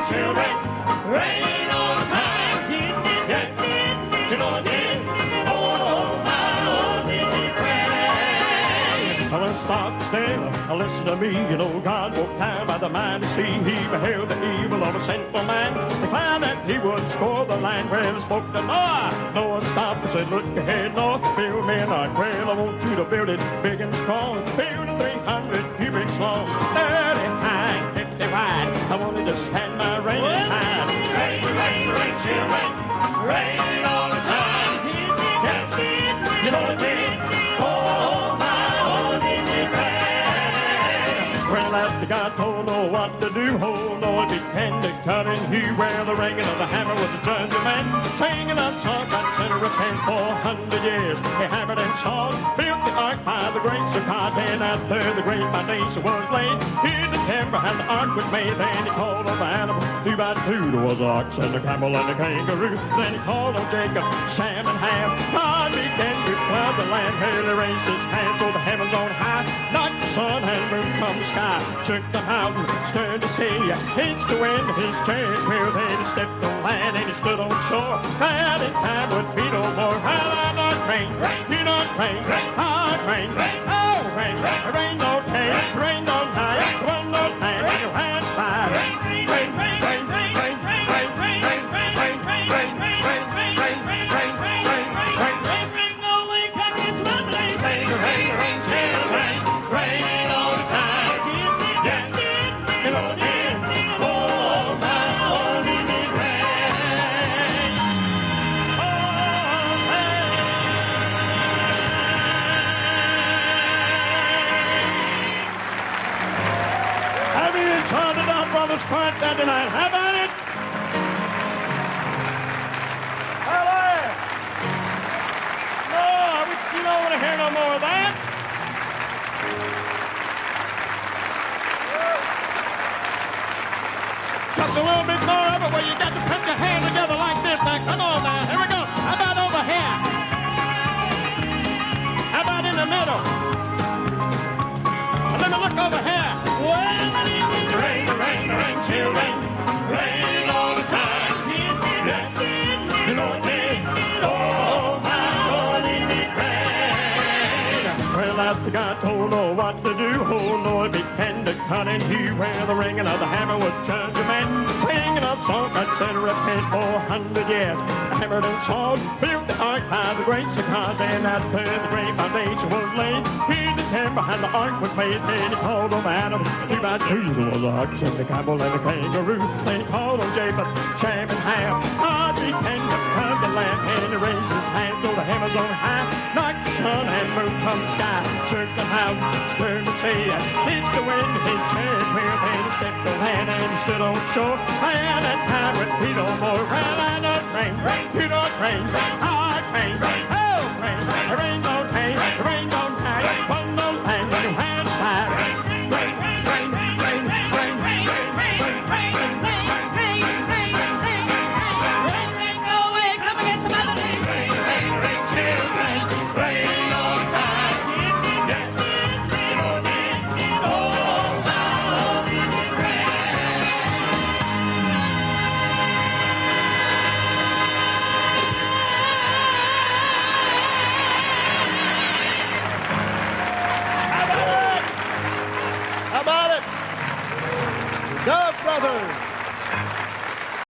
children, rain all the time. Yes, you know it did. Oh, my, oh, did it rain. Well, stop still, listen to me. You know God walked down by the mighty sea. He beheld the evil of a sinful man, declared that he would score the land. Well, he spoke to Noah. Noah stopped and said, look ahead, Noah, build me an ark. Well, I want you to build it big and strong. Build it 300 cubits long, 30 high, 50 wide. I wanted to stand my rain and tide. Rain, rain, rain, children, rain all the time. Yes, you know it did. Oh, my, oh, did it rain. Well, after God told Noah what to do, oh, Noah began to cut and hew. Where the ringing of the hammer was the judgment. Singing a song, God said, repent for 100 years. He hammered and sawed, built the ark by the grace of God. Then after the great foundation was laid, hid the timber and the ark was made. Then he called on the animals, 2 by 2. There was an ox and a camel and a kangaroo. Then he called on Jacob, Sam and Ham. God began to flood the land. Well, he raised his hand toward the heavens on high, knocked the sun and moon from the sky, shook the mountain, stirred the sea, hits the wind, his chariot wheel. Then he stepped on land and he stood on shore. That in time would be no more. Well, I'm not rain, you not rain, hard rain, oh rain, rain no day, rain no night, one no time, you had fire. Rain, rain, rain, rain, rain, rain, rain, rain, rain, rain, rain, rain, rain, rain, rain, rain, rain, rain, rain, rain, no way, come into my place. Rain, rain, rain, children, rain all the time. Yes, you know it did. Oh, my, oh, did it rain. Have you enjoyed it, our brothers part that tonight? How about it? Hallelujah! No, you don't want to hear no more of that. Just a little bit more of it where you got to put your hand together like this. Now, come on now. Here we go. How about over here? How about in the middle? And let me look over here. Rain, rain, rain, children, rain all the time. Yes, you know it did. Oh, my, oh, did it rain. Well, after God told Noah what to do, oh, Noah began to cut and hew. Where the ringing of the hammer would judge a man. Singing a song that said, repent for 100 years. Hammered and sawed, built the ark by the grace of God. Then after the great foundation was laid, hid the timber and the ark was made. Then he called on Adam, 2 by 2. There was an ox and a camel and a kangaroo. Then he called on Jacob, Sam and Ham. God began to flood the land. And he raised his hand to the heavens on high, knocked the sun and moon from the sky, shook the mountain, stirred the sea, hits the wind, his chariot wheel. Then he stepped on land and he stood on shore. And that time would be no more. Well, I don't rain, you don't rain, hard rain, oh rain, rain no